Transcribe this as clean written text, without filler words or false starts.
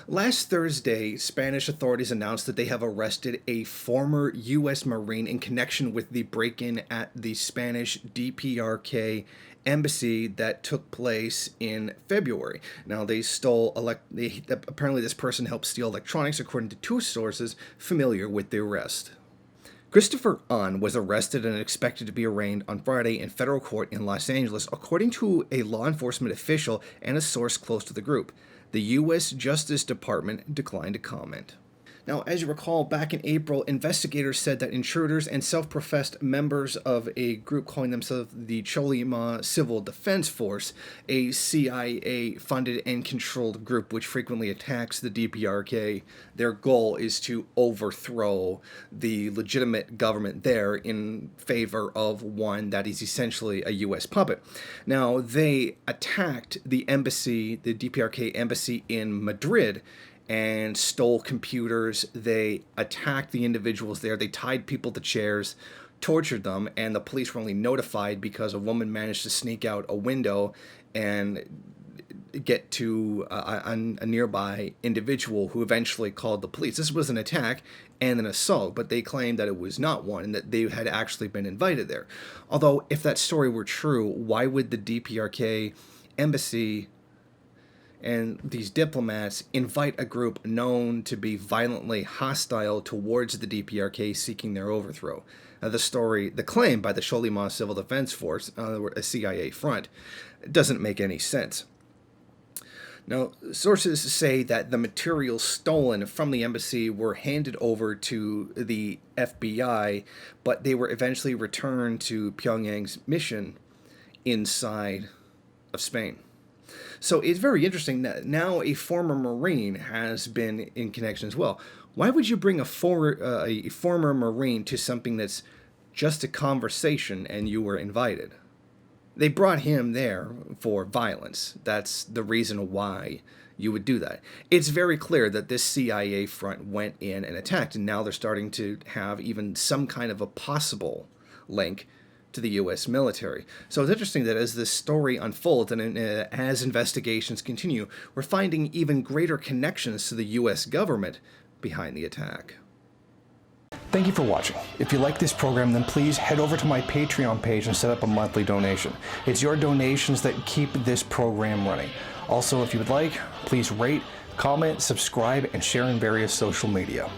Last Thursday, Spanish authorities announced that they have arrested a former U.S. Marine in connection with the break-in at the Spanish DPRK embassy that took place in February. Now, they stole, apparently this person helped steal electronics, according to two sources familiar with the arrest. Christopher Unn was arrested and expected to be arraigned on Friday in federal court in Los Angeles, according to a law enforcement official and a source close to the group. The U.S. Justice Department declined to comment. Now, as you recall, back in April, investigators said that intruders and self-professed members of a group calling themselves the Cholima Civil Defense Force, a CIA-funded and controlled group which frequently attacks the DPRK, their goal is to overthrow the legitimate government there in favor of one that is essentially a U.S. puppet. Now, they attacked the embassy, the DPRK embassy in Madrid, and stole computers. They attacked the individuals there. They tied people to chairs, tortured them, and the police were only notified because a woman managed to sneak out a window and get to a nearby individual who eventually called the police. This was an attack and an assault, but they claimed that it was not one and that they had actually been invited there. Although, if that story were true, why would the DPRK embassy and these diplomats invite a group known to be violently hostile towards the DPRK seeking their overthrow? The claim by the Cholima Civil Defense Force, a CIA front, doesn't make any sense. Now, sources say that the materials stolen from the embassy were handed over to the FBI, but they were eventually returned to Pyongyang's mission inside of Spain. So it's very interesting that now a former Marine has been in connection as well. Why would you bring a former Marine to something that's just a conversation and you were invited? They brought him there for violence. That's the reason why you would do that. It's very clear that this CIA front went in and attacked, and now they're starting to have even some kind of a possible link to the U.S. military. So it's interesting that as this story unfolds and as investigations continue, we're finding even greater connections to the U.S. government behind the attack. Thank you for watching. If you like this program, then please head over to my Patreon page and set up a monthly donation. It's your donations that keep this program running. Also, if you would like, please rate, comment, subscribe, and share in various social media.